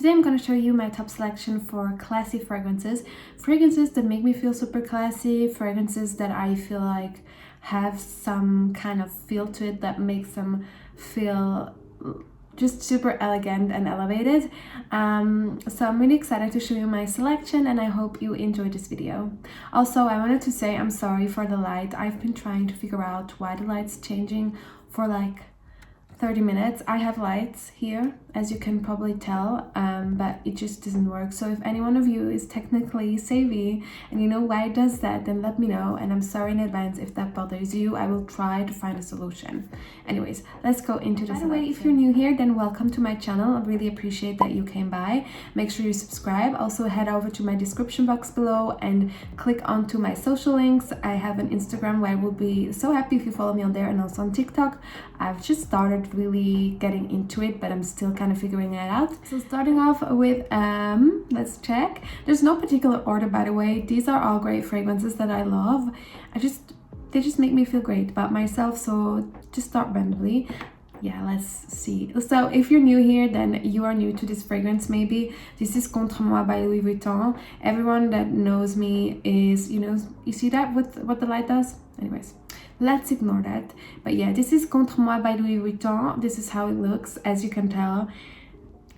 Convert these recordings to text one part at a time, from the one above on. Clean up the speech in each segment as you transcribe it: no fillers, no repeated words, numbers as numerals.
Today I'm going to show you my top selection for classy fragrances. Fragrances that make me feel super classy, fragrances that I feel like have some kind of feel to it that makes them feel just super elegant and elevated. So I'm really excited to show you my selection and I hope you enjoyed this video. Also, I wanted to say I'm sorry for the light. I've been trying to figure out why the light's changing for like 30 minutes. I have lights here, as you can probably tell, but it just doesn't work. So if any one of you is technically savvy and you know why it does that, then let me know, and I'm sorry in advance if that bothers you. I will try to find a solution. Anyways, let's go into this. By the way, if you're new here, then welcome to my channel. I really appreciate that you came by. Make sure you subscribe. Also head over to my description box below and click onto my social links. I have an Instagram where I will be so happy if you follow me on there, and also on TikTok. I've just started really getting into it, but I'm still kind of figuring it out. So starting off with let's check. There's no particular order, by the way. These are all great fragrances that I love. They just make me feel great about myself, so just start randomly. Yeah, let's see. So if you're new here, then you are new to this fragrance maybe. This is Contre by Louis Vuitton. Everyone that knows me is, you see that what the light does? Anyways, let's ignore that. But yeah, this is Contre by Louis Vuitton. This is how it looks, as you can tell.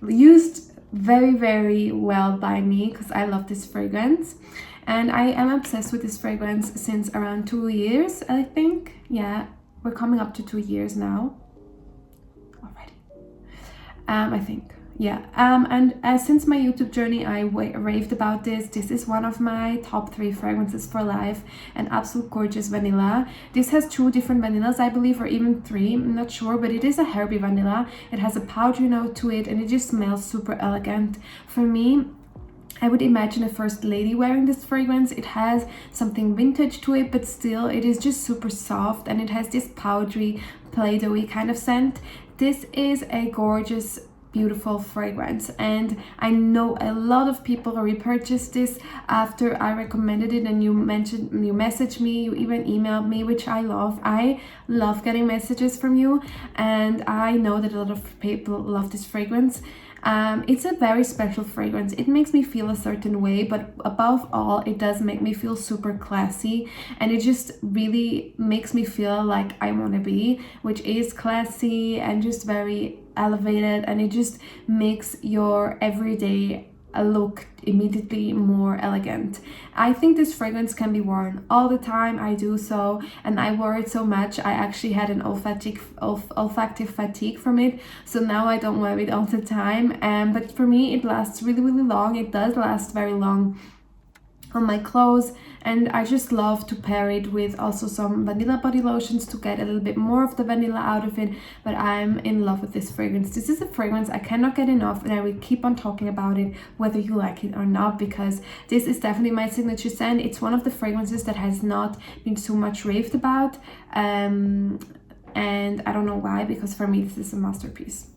Used very, very well by me because I love this fragrance. And I am obsessed with this fragrance since around 2 years, I think. Yeah, we're coming up to 2 years now. Already. I think. Yeah, and since my YouTube journey, I raved about this. This is one of my top 3 fragrances for life, an absolute gorgeous vanilla. This has 2 different vanillas, I believe, or even 3, I'm not sure, but it is a herby vanilla. It has a powdery note to it, and it just smells super elegant. For me, I would imagine a first lady wearing this fragrance. It has something vintage to it, but still it is just super soft, and it has this powdery, play-doh-y kind of scent. This is a gorgeous, beautiful fragrance, and I know a lot of people repurchased this after I recommended it, and you messaged me, you even emailed me, which I love. I love getting messages from you, and I know that a lot of people love this fragrance. It's a very special fragrance. It makes me feel a certain way, but above all, it does make me feel super classy, and it just really makes me feel like I want to be, which is classy and just very elevated, and it just makes your everyday look immediately more elegant. I think this fragrance can be worn all the time. I do so, and I wore it so much I actually had an olfactive fatigue from it, so now I don't wear it all the time. But for me it lasts really, really long. It does last very long on my clothes, and I just love to pair it with also some vanilla body lotions to get a little bit more of the vanilla out of it. But I'm in love with this fragrance. This is a fragrance I cannot get enough, and I will keep on talking about it whether you like it or not, because this is definitely my signature scent. It's one of the fragrances that has not been so much raved about, and I don't know why, because for me this is a masterpiece.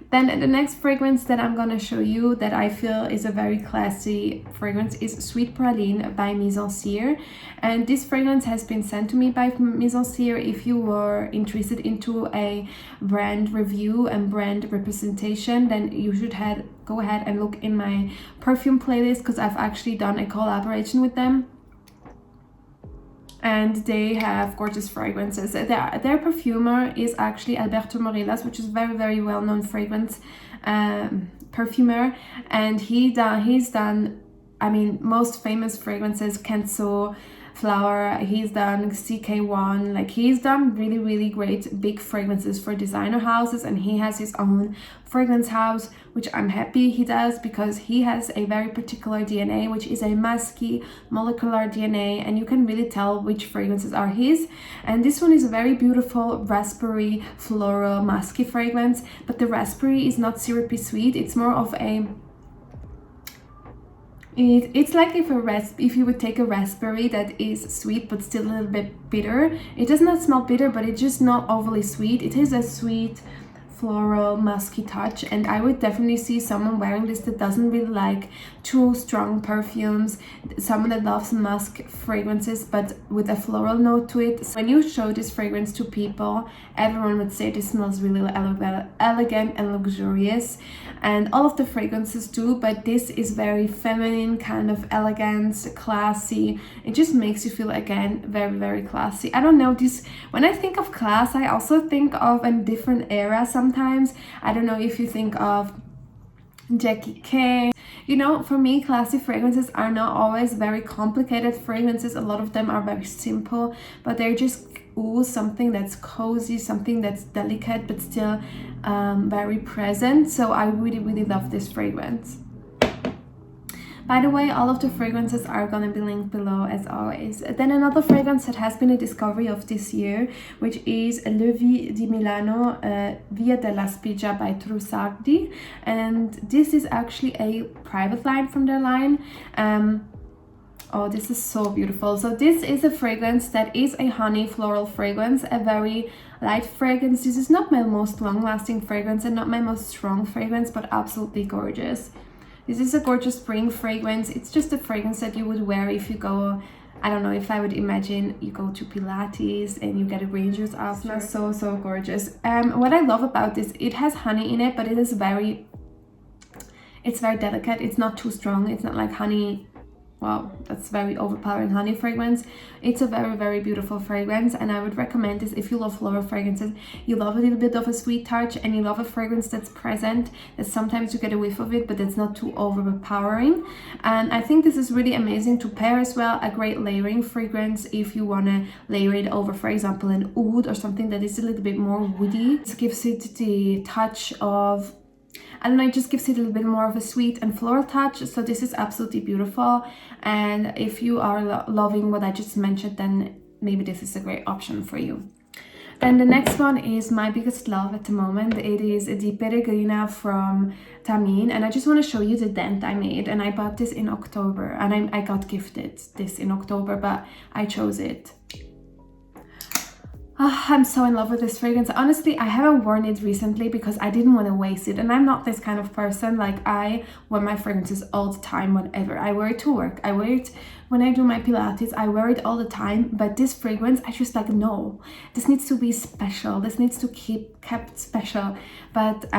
Then the next fragrance that I'm gonna show you that I feel is a very classy fragrance is Sweet Praline by Mizensir, and this fragrance has been sent to me by Mizensir. If you were interested into a brand review and brand representation, then you should go ahead and look in my perfume playlist, because I've actually done a collaboration with them. And they have gorgeous fragrances. Their perfumer is actually Alberto Morelas, which is very, very well-known fragrance perfumer, and he's done, I mean, most famous fragrances, Kenzo, Flower, he's done CK1, like he's done really, really great big fragrances for designer houses, and he has his own fragrance house, which I'm happy he does, because he has a very particular DNA, which is a musky molecular DNA, and you can really tell which fragrances are his. And this one is a very beautiful raspberry floral musky fragrance, but the raspberry is not syrupy sweet. It's more of a it's like if you would take a raspberry that is sweet but still a little bit bitter. It does not smell bitter, but it's just not overly sweet. It is a sweet floral musky touch, and I would definitely see someone wearing this that doesn't really like too strong perfumes, someone that loves musk fragrances but with a floral note to it. So when you show this fragrance to people, everyone would say this smells really elegant and luxurious, and all of the fragrances do, but this is very feminine, kind of elegant, classy. It just makes you feel, again, very, very classy. I don't know, this, when I think of class, I also think of a different era sometimes. I don't know if you think of Jackie K. You know, for me, classy fragrances are not always very complicated fragrances. A lot of them are very simple, but they're just something that's cozy, something that's delicate, but still very present. So I really, really love this fragrance. By the way, all of the fragrances are gonna be linked below as always. Then another fragrance that has been a discovery of this year, which is Lovelies di Milano Via della Spiga by Trussardi, and this is actually a private line from their line. Oh, this is so beautiful. So this is a fragrance that is a honey floral fragrance, a very light fragrance. This is not my most long-lasting fragrance and not my most strong fragrance, but absolutely gorgeous. This is a gorgeous spring fragrance. It's just a fragrance that you would wear if you go, I don't know, if I would imagine you go to Pilates and you get a green juice after. Sure. So gorgeous. What I love about this, it has honey in it, but it's very delicate. It's not too strong. It's not like honey. Wow, that's very overpowering honey fragrance. It's a very, very beautiful fragrance, and I would recommend this if you love floral fragrances, you love a little bit of a sweet touch, and you love a fragrance that's present, that sometimes you get a whiff of it, but it's not too overpowering. And I think this is really amazing to pair as well. A great layering fragrance if you want to layer it over, for example, an oud or something that is a little bit more woody. It gives it the touch of, I don't know, it just gives it a little bit more of a sweet and floral touch. So this is absolutely beautiful. And if you are loving what I just mentioned, then maybe this is a great option for you. Then the next one is my biggest love at the moment. It is the Peregrina from Thameen. And I just want to show you the dent I made. And I bought this in October. And I got gifted this in October, but I chose it. Oh, I'm so in love with this fragrance. Honestly, I haven't worn it recently because I didn't want to waste it. And I'm not this kind of person. Like, I wear my fragrances all the time, whenever. I wear it to work. I wear it when I do my Pilates. I wear it all the time. But this fragrance, I just like, no. This needs to be special. This needs to kept special. But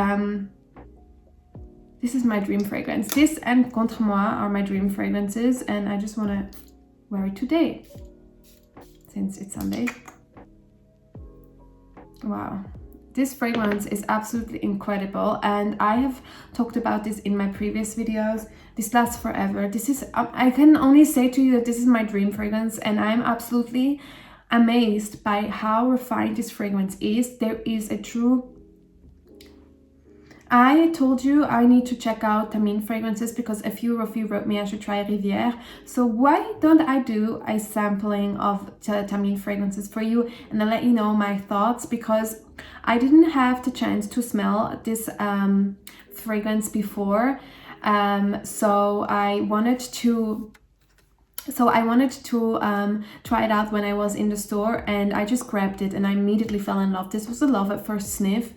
this is my dream fragrance. This and Contre are my dream fragrances. And I just want to wear it today, since it's Sunday. Wow, this fragrance is absolutely incredible, and I have talked about this in my previous videos. This lasts forever. This is, I can only say to you that this is my dream fragrance, and I'm absolutely amazed by how refined this fragrance is. There is a true, I told you I need to check out Thameen fragrances because a few of you wrote me I should try Rivière. So why don't I do a sampling of Thameen fragrances for you, and I'll let you know my thoughts, because I didn't have the chance to smell this fragrance before. So I wanted to try it out when I was in the store, and I just grabbed it and I immediately fell in love. This was a love at first sniff.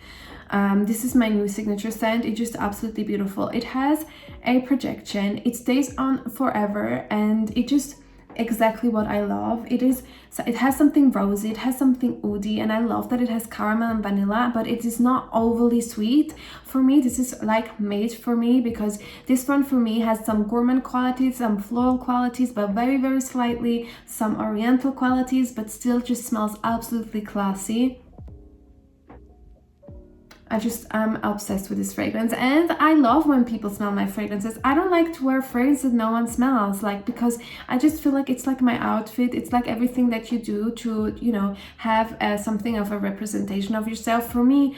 This is my new signature scent. It's just absolutely beautiful. It has a projection. It stays on forever, and it just exactly what I love. It has something rosy, it has something oudi, and I love that it has caramel and vanilla, but it is not overly sweet. For me, this is like made for me, because this one for me has some gourmand qualities, some floral qualities, but very, very slightly some oriental qualities, but still just smells absolutely classy. I'm obsessed with this fragrance, and I love when people smell my fragrances. I don't like to wear fragrances no one smells, like, because I just feel like it's like my outfit. It's like everything that you do to, you know, have something of a representation of yourself. For me,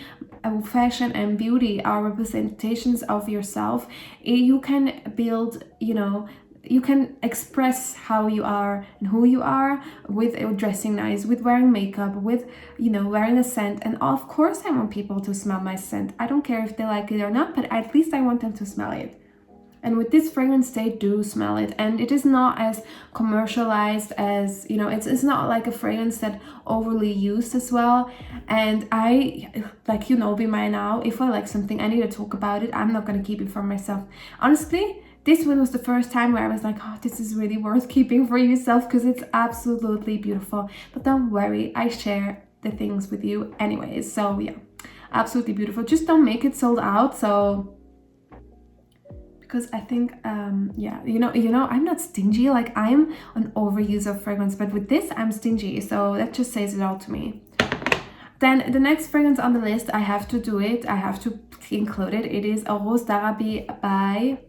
fashion and beauty are representations of yourself. You can build, you know, you can express how you are and who you are with dressing nice, with wearing makeup, with, you know, wearing a scent. And of course I want people to smell my scent. I don't care if they like it or not, but at least I want them to smell it. And with this fragrance, they do smell it, and it is not as commercialized as, you know, it's not like a fragrance that overly used as well. And I, like, you know me by now, if I like something, I need to talk about it. I'm not gonna keep it for myself. Honestly, this one was the first time where I was like, oh, this is really worth keeping for yourself, because it's absolutely beautiful. But don't worry, I share the things with you anyways. So yeah, absolutely beautiful. Just don't make it sold out. So because I think yeah, you know I'm not stingy. Like, I'm an overuser of fragrance, but with this I'm stingy, so that just says it all to me. Then the next fragrance on the list, I have to do it, I have to include it. It is a Rose d'Arabie by,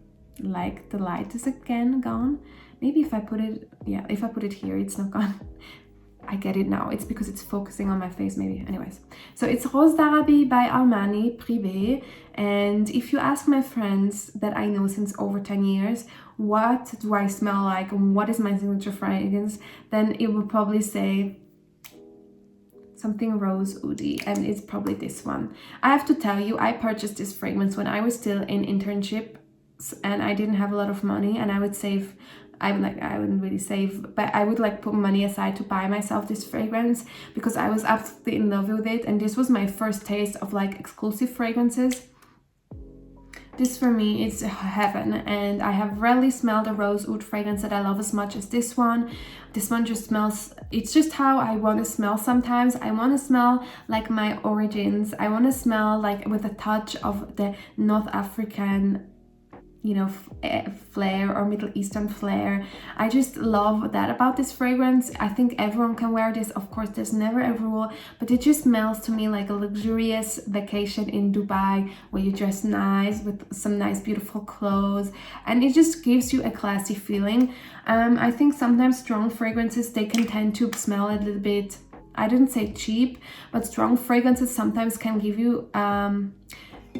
like, the light is again gone. Maybe if I put it, yeah, if I put it here, it's not gone. I get it now. It's because it's focusing on my face, maybe. Anyways, so it's Rose d'Arabie by Armani Privé. And if you ask my friends that I know since over 10 years, what do I smell like and what is my signature fragrance, then it will probably say something rose oody, and it's probably this one. I have to tell you, I purchased this fragrance when I was still in internship and I didn't have a lot of money, and I would save, I wouldn't really save, but I would like put money aside to buy myself this fragrance because I was absolutely in love with it, and this was my first taste of like exclusive fragrances. This for me is heaven, and I have rarely smelled a rose oud fragrance that I love as much as this one. This one just smells, it's just how I want to smell sometimes. I want to smell like my origins. I want to smell like with a touch of the North African, you know, flair or Middle Eastern flair. I just love that about this fragrance. I think everyone can wear this. Of course, there's never a rule, but it just smells to me like a luxurious vacation in Dubai where you dress nice with some nice beautiful clothes, and it just gives you a classy feeling. I think sometimes strong fragrances, they can tend to smell a little bit, I didn't say cheap, but strong fragrances sometimes can give you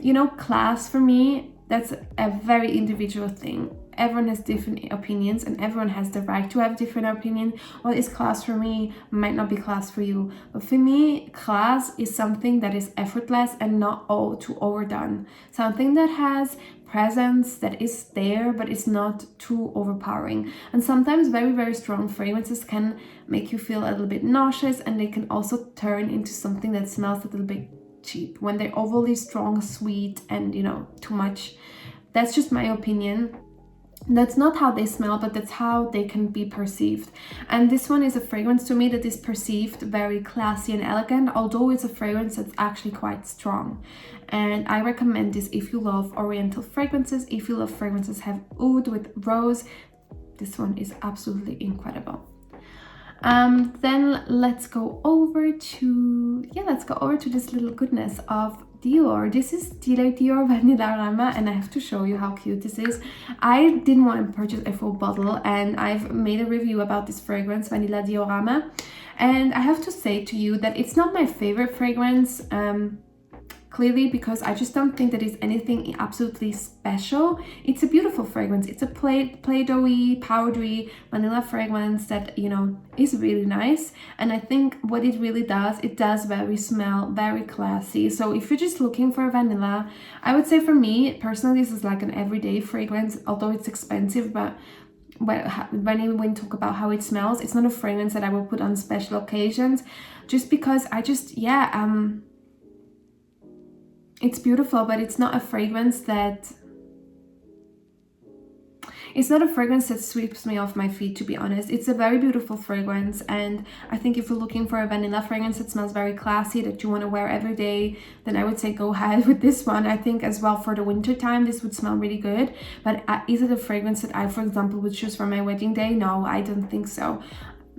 you know, class. For me, that's a very individual thing. Everyone has different opinions, and everyone has the right to have different opinion. What is class for me might not be class for you. But for me, class is something that is effortless and not all too overdone. Something that has presence, that is there, but it's not too overpowering. And sometimes very, very strong fragrances can make you feel a little bit nauseous, and they can also turn into something that smells a little bit cheap when they're overly strong, sweet, and, you know, too much. That's just my opinion. That's not how they smell, but that's how they can be perceived. And this one is a fragrance to me that is perceived very classy and elegant, although it's a fragrance that's actually quite strong. And I recommend this if you love oriental fragrances, if you love fragrances have oud with rose. This one is absolutely incredible. Then let's go over to this little goodness of Dior. This is Dior Vanilla Rama, and I have to show you how cute this is. I didn't want to purchase a full bottle, and I've made a review about this fragrance, Vanilla Diorama, and I have to say to you that it's not my favorite fragrance, clearly, because I just don't think that it's anything absolutely special. It's a beautiful fragrance. It's a play-doughy, powdery vanilla fragrance that, you know, is really nice. And I think what it really does, it does smell very classy. So if you're just looking for vanilla, I would say for me personally, this is like an everyday fragrance, although it's expensive. But when we talk about how it smells, it's not a fragrance that I will put on special occasions, just because I just, it's beautiful, but it's not a fragrance that sweeps me off my feet, to be honest. It's a very beautiful fragrance, and I think if you're looking for a vanilla fragrance that smells very classy, that you want to wear every day, then I would say go ahead with this one. I think as well for the winter time, this would smell really good. But is it a fragrance that I, for example, would choose for my wedding day? No, I don't think so.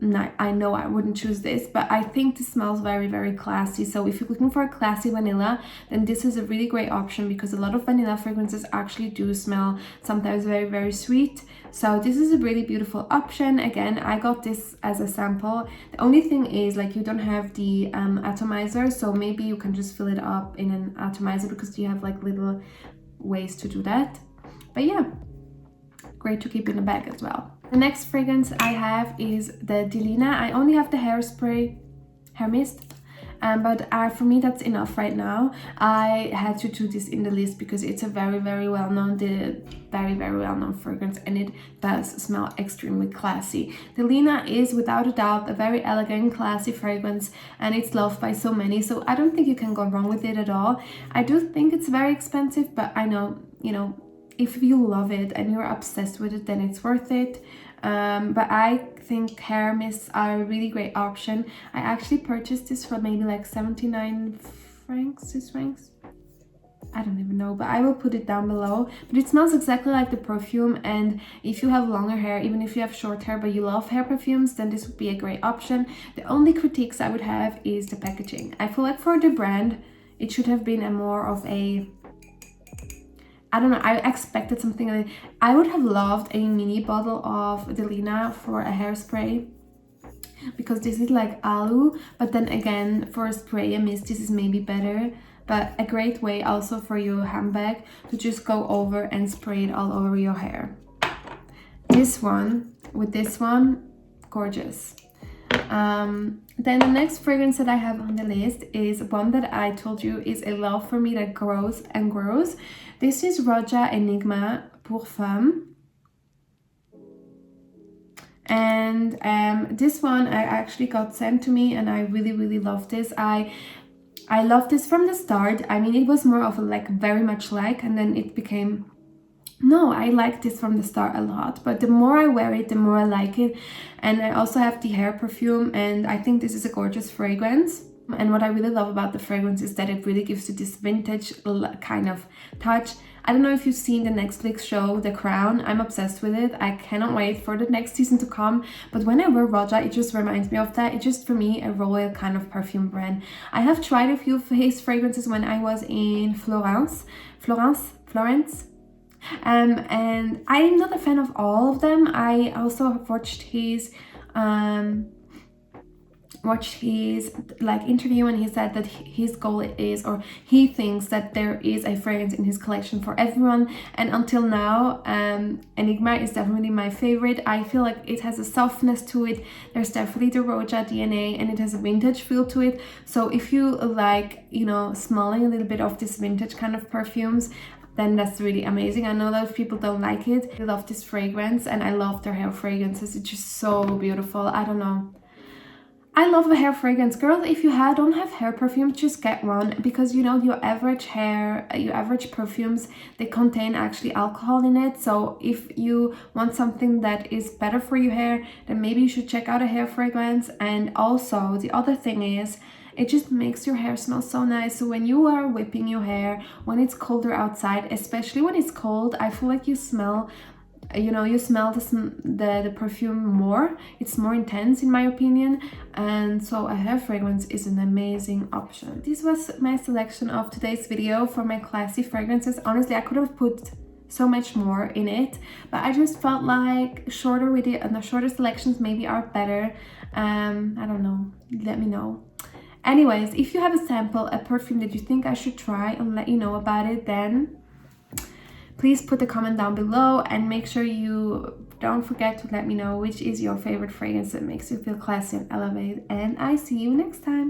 No, I know I wouldn't choose this, but I think this smells very, very classy. So if you're looking for a classy vanilla, then this is a really great option, because a lot of vanilla fragrances actually do smell sometimes very, very sweet. So this is a really beautiful option. Again, I got this as a sample. The only thing is, like, you don't have the atomizer, so maybe you can just fill it up in an atomizer, because you have like little ways to do that. But yeah, great to keep in the bag as well. The next fragrance I have is the Delina. I only have the hair mist, but for me that's enough right now. I had to do this in the list because it's a very well-known, very well-known fragrance, and it does smell extremely classy. Delina is without a doubt a very elegant, classy fragrance, and it's loved by so many, so I don't think you can go wrong with it at all. I do think it's very expensive, but I know, you know, if you love it and you're obsessed with it, then it's worth it. But I think hair mists are a really great option. I actually purchased this for maybe like 79 francs, Swiss francs. I don't even know, but I will put it down below. But it smells exactly like the perfume, and if you have longer hair, even if you have short hair but you love hair perfumes, then this would be a great option. The only critiques I would have is the packaging. I feel like for the brand, it should have been a more of a, I don't know, I expected something like, I would have loved a mini bottle of Delina for a hairspray, because this is like aloe, but then again for a spray and mist this is maybe better. But a great way also for your handbag to just go over and spray it all over your hair. This one, with this one, gorgeous. Then the next fragrance that I have on the list is one that I told you is a love for me that grows and grows. This is Roja Enigma pour Femme. And this one I actually got sent to me, and I really love this. I love this from the start. I mean, it was more of a like very much like, and then it became, no, I like this from the start a lot, but the more I wear it, the more I like it. And I also have the hair perfume, and I think this is a gorgeous fragrance. And what I really love about the fragrance is that it really gives you this vintage kind of touch. I don't know if you've seen the Netflix show The Crown. I'm obsessed with it. I cannot wait for the next season to come. But when I wear Roja, it just reminds me of that. It's just, for me, a royal kind of perfume brand. I have tried a few of his fragrances when I was in Florence. And I'm not a fan of all of them. I also have watched his like interview, and he said that his goal is, or he thinks that there is a fragrance in his collection for everyone. And until now, Enigma is definitely my favorite. I feel like it has a softness to it. There's definitely the Roja DNA, and it has a vintage feel to it. So if you like, you know, smelling a little bit of this vintage kind of perfumes, then that's really amazing. I know a lot of people don't like it. I love this fragrance, and I love their hair fragrances. It's just so beautiful. I don't know, I love a hair fragrance. Girls, if you don't have hair perfume, just get one, because you know, your average perfumes, they contain actually alcohol in it. So if you want something that is better for your hair, then maybe you should check out a hair fragrance. And also the other thing is, it just makes your hair smell so nice. So when you are whipping your hair, when it's colder outside, especially when it's cold, I feel like you smell, you know, you smell the perfume more. It's more intense in my opinion, and so a hair fragrance is an amazing option. This was my selection of today's video for my classy fragrances. Honestly, I could have put so much more in it, but I just felt like shorter with it, and the shorter selections maybe are better. I don't know, let me know. Anyways, if you have a sample, a perfume that you think I should try and let you know about it, then please put a comment down below, and make sure you don't forget to let me know which is your favorite fragrance that makes you feel classy and elevated. And I see you next time.